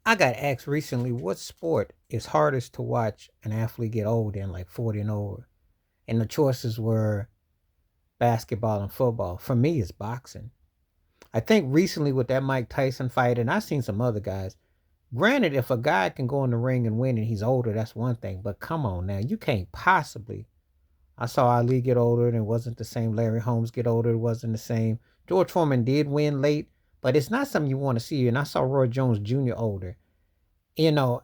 I got asked recently what sport is hardest to watch an athlete get old in, like 40 and over. And the choices were basketball and football. For me, it's boxing. I think recently with that Mike Tyson fight, and I've seen some other guys. Granted, if a guy can go in the ring and win and he's older, that's one thing. But come on now, you can't possibly. I saw Ali get older and it wasn't the same. Larry Holmes get older, it wasn't the same. George Foreman did win late, but it's not something you want to see. And I saw Roy Jones Jr. older. You know,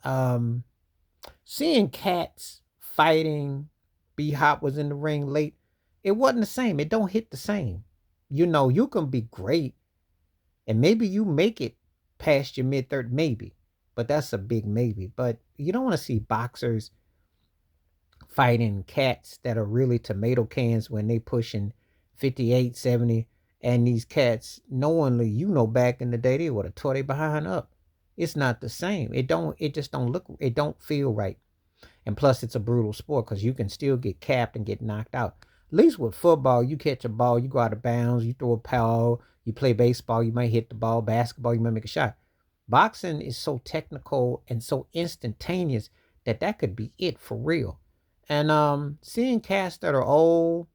seeing cats fighting, B Hop was in the ring late. It wasn't the same. It don't hit the same. You can be great and maybe you make it past your mid third, maybe, but that's a big maybe. But you don't want to see boxers fighting cats that are really tomato cans when they pushing 58, 70, and these cats knowingly, back in the day they would have tore their behind up. It's not the same. It just don't look, it don't feel right. And plus, it's a brutal sport because you can still get capped and get knocked out. At least with football, you catch a ball, you go out of bounds, you throw a foul, you play baseball, you might hit the ball. Basketball, you might make a shot. Boxing is so technical and so instantaneous that could be it for real. And seeing cats that are old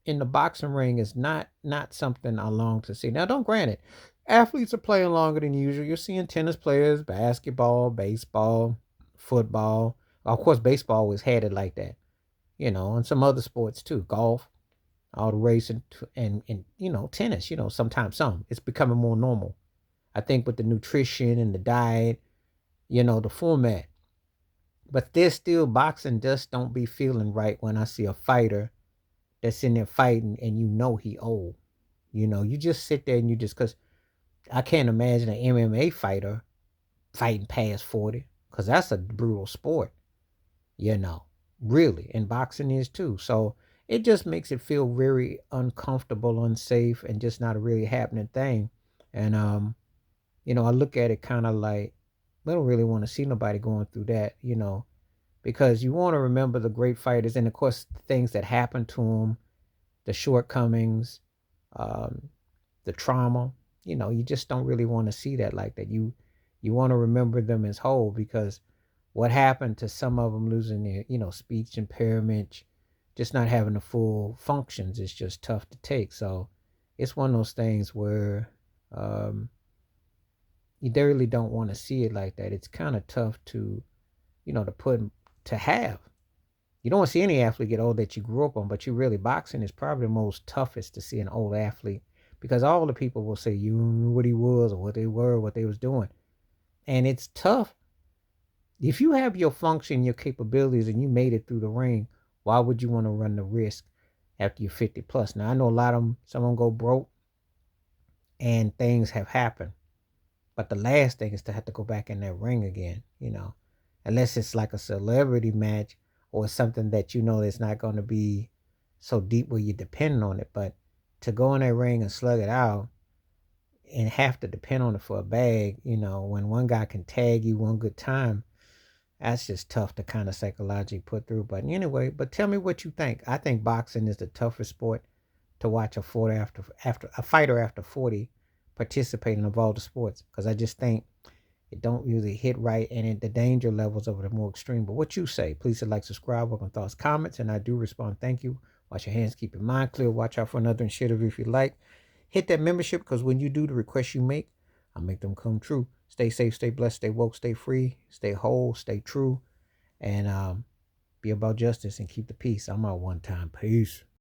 in the boxing ring is not something I long to see. Now, don't grant it. Athletes are playing longer than usual. You're seeing tennis players, basketball, baseball, football. Of course, baseball always had it like that, and some other sports too, golf, all the racing, and tennis. Sometimes some. It's becoming more normal. I think with the nutrition and the diet, the format. But there's still boxing just don't be feeling right when I see a fighter that's in there fighting and he old. You just sit there and you just because I can't imagine an MMA fighter fighting past 40 because that's a brutal sport, you know, really. And boxing is too. So it just makes it feel very uncomfortable, unsafe, and just not a really happening thing. And I look at it kind of like I don't really want to see nobody going through that, because you want to remember the great fighters and of course the things that happened to them, the shortcomings, um, the trauma. You just don't really want to see that like that. You want to remember them as whole because what happened to some of them losing their speech impairment, just not having the full functions is just tough to take. So it's one of those things where um, you really don't want to see it like that. It's kind of tough to to put to have. You don't want to see any athlete get old that you grew up on, but you really boxing is probably the most toughest to see an old athlete because all the people will say you knew what he was or what they were, what they was doing. And it's tough. If you have your function, your capabilities, and you made it through the ring, why would you want to run the risk after you're 50 plus? Now I know a lot of them, some of them go broke and things have happened. But the last thing is to have to go back in that ring again. Unless it's like a celebrity match or something that it's not going to be so deep where you depend on it. But to go in that ring and slug it out and have to depend on it for a bag, when one guy can tag you one good time, that's just tough to kind of psychologically put through. But anyway, but tell me what you think. I think boxing is the toughest sport to watch after a fighter after 40 participating of all the sports because I just think it don't usually hit right and the danger levels of it are more extreme. But what you say, please hit like, subscribe, welcome thoughts, comments, and I do respond. Thank you. Wash your hands, keep your mind clear, watch out for another and share the review if you like. Hit that membership because when you do the requests you make, I make them come true. Stay safe, stay blessed, stay woke, stay free, stay whole, stay true, and be about justice and keep the peace. I'm out one time. Peace.